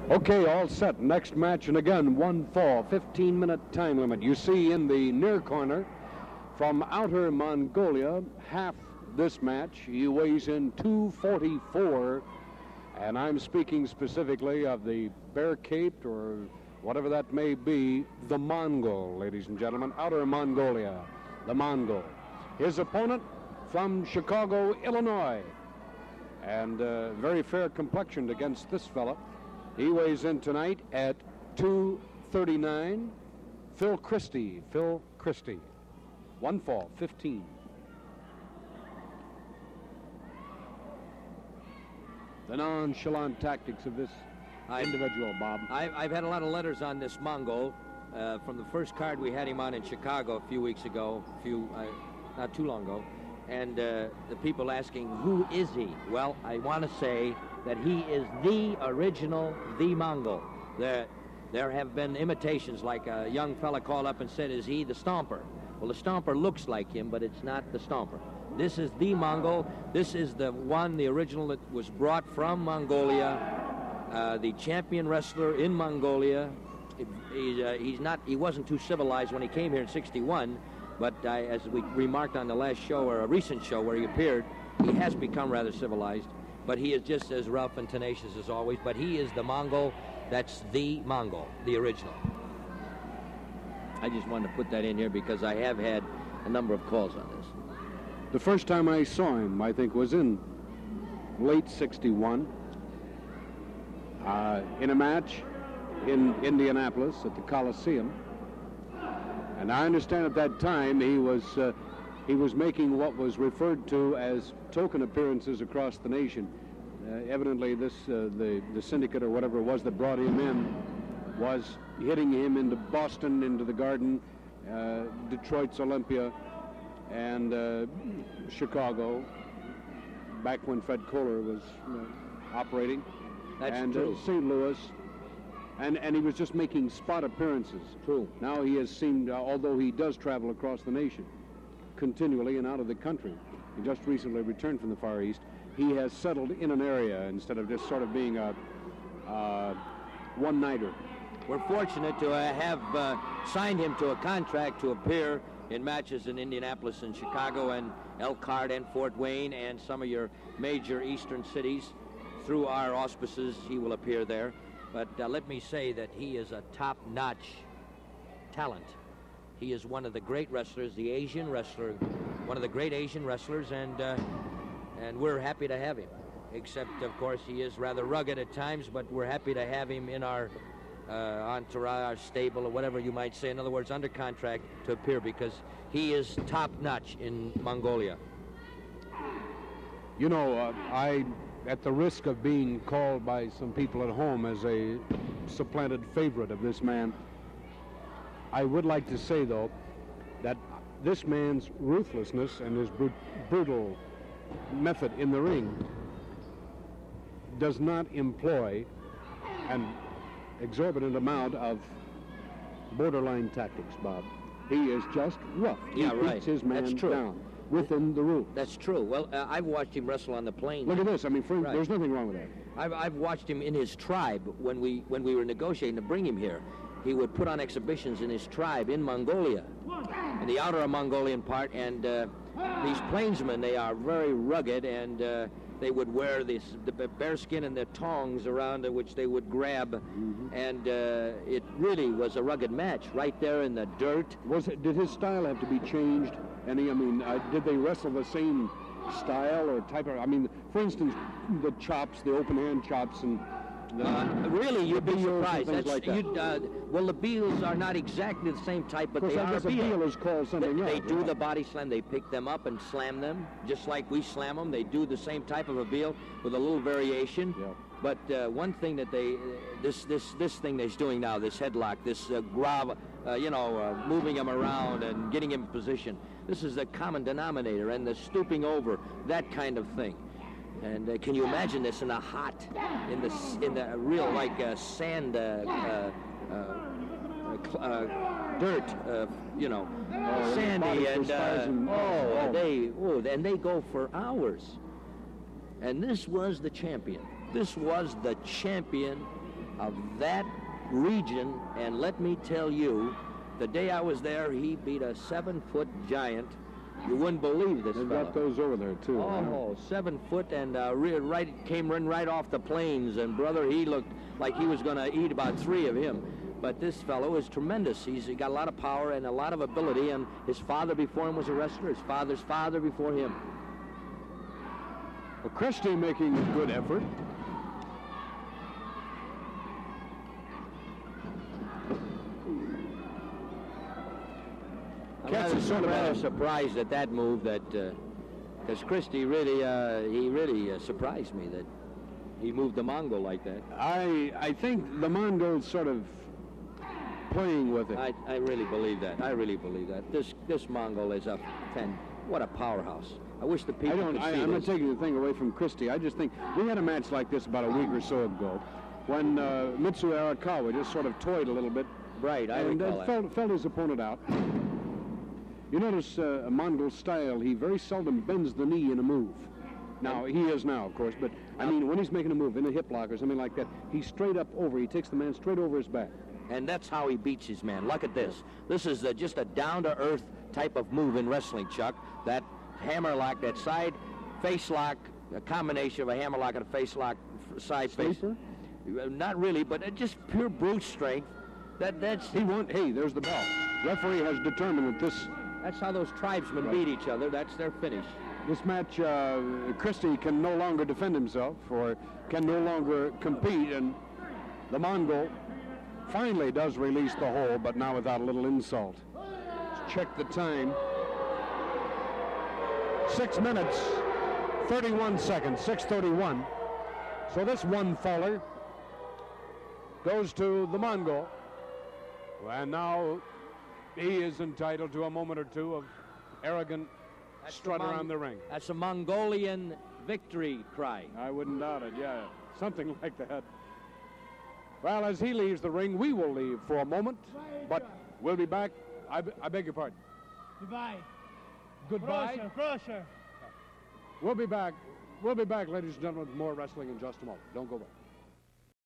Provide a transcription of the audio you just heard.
Okay, all set. Next match, and again, 1 fall, 15-minute time limit. You see in the near corner, from Outer Mongolia, half this match. He weighs in 244, and I'm speaking specifically of the bare-caped, or whatever that may be, the Mongol, ladies and gentlemen. Outer Mongolia, the Mongol. His opponent from Chicago, Illinois, and very fair complexioned against this fella. He weighs in tonight at 239. Phil Cristie. 1 fall, 15. The nonchalant tactics of this individual, Bob. I've had a lot of letters on this Mongol from the first card we had him on in Chicago a few weeks ago, not too long ago, and the people asking, who is he? Well, I want to say that he is the original, the Mongol. There have been imitations, like a young fella called up and said, is he the Stomper? Well, the Stomper looks like him, but it's not the Stomper. This is the Mongol. This is the one, the original that was brought from Mongolia, the champion wrestler in Mongolia. He wasn't too civilized when he came here in '61, but as we remarked on the last show, or a recent show where he appeared, he has become rather civilized. But he is just as rough and tenacious as always. But he is the Mongol. That's the Mongol, the original. I just wanted to put that in here because I have had a number of calls on this. The first time I saw him, I think, was in late '61 in a match in Indianapolis at the Coliseum. And I understand at that time he was making what was referred to as token appearances across the nation. Evidently, the syndicate or whatever it was that brought him in was hitting him into Boston, into the Garden, Detroit's Olympia, and Chicago, back when Fred Kohler was operating. That's true. St. Louis. And he was just making spot appearances. True. Now he has seemed, although he does travel across the nation continually and out of the country, he just recently returned from the Far East, he has settled in an area instead of just sort of being a one-nighter. We're fortunate to have signed him to a contract to appear in matches in Indianapolis and Chicago and Elkhart and Fort Wayne and some of your major eastern cities. Through our auspices, he will appear there. But let me say that he is a top-notch talent. He is one of the great wrestlers, the Asian wrestler, one of the great Asian wrestlers, and we're happy to have him. Except, of course, he is rather rugged at times, but we're happy to have him in our entourage, our stable, or whatever you might say. In other words, under contract to appear, because he is top-notch in Mongolia. You know, at the risk of being called by some people at home as a supplanted favorite of this man, I would like to say, though, that this man's ruthlessness and his brutal method in the ring does not employ an exorbitant amount of borderline tactics, Bob. He is just rough. He beats his man down within the rules. That's true. Well, I've watched him wrestle on the plains. Look at this. I mean, there's nothing wrong with that. I've watched him in his tribe when we were negotiating to bring him here. He would put on exhibitions in his tribe in Mongolia, in the outer Mongolian part, and these plainsmen, they are very rugged, and they would wear the bear skin and the tongs around which they would grab, and it really was a rugged match right there in the dirt. Did his style have to be changed? Did they wrestle the same style or type of? I mean, for instance, the chops, the open hand chops, and really, you'd be surprised. That's like that. Well, the Beals are not exactly the same type, but they are a Beal is called something else. They do the body slam. They pick them up and slam them, just like we slam them. They do the same type of a Beal with a little variation. Yeah. But one thing that this thing that he's doing now, this headlock, this moving him around and getting him in position, this is the common denominator, and the stooping over, that kind of thing. And can you imagine this in the hot, in the real sand, dirt, sandy, and they go for hours. And this was the champion. This was the champion of that region, and let me tell you, the day I was there, he beat a 7-foot giant. You wouldn't believe this They've fellow. got those over there, too. Oh, 7 foot, and came right off the plains, and brother, he looked like he was going to eat about 3 of him. But this fellow is tremendous. He got a lot of power and a lot of ability, and his father before him was a wrestler, his father's father before him. Well, Cristie making a good effort. I'm rather surprised at that move, because Cristie really surprised me that he moved the Mongol like that. I think the Mongol's sort of playing with it. I really believe that. I really believe that. This Mongol is what a powerhouse. I wish the people could see I'm not this. taking the thing away from Cristie. I just think we had a match like this about a week or so ago when Mitsu Arakawa just sort of toyed a little bit. Right, I and recall that. felt his opponent out. You notice a Mongol style, he very seldom bends the knee in a move. Now, he is now, of course, but I mean, when he's making a move in a hip lock or something like that, he's straight up over. He takes the man straight over his back. And that's how he beats his man. Look at this. This is just a down-to-earth type of move in wrestling, Chuck. That hammer lock, that side face lock, a combination of a hammer lock and a face lock, side face. Not really, but just pure brute strength. Hey, there's the bell. Referee has determined that that's how those tribesmen beat each other. That's their finish. This match, Cristie can no longer defend himself or can no longer compete, and the Mongol finally does release the hold, but now without a little insult. Let's check the time. 6 minutes, 31 seconds, 6:31. So this one faller goes to the Mongol, and now he is entitled to a moment or two of arrogant strut around the ring. That's a Mongolian victory cry. I wouldn't doubt it, yeah. Something like that. Well, as he leaves the ring, we will leave for a moment, but we'll be back. I beg your pardon. Goodbye. Goodbye. Crusher. We'll be back. We'll be back, ladies and gentlemen, with more wrestling in just a moment. Don't go away.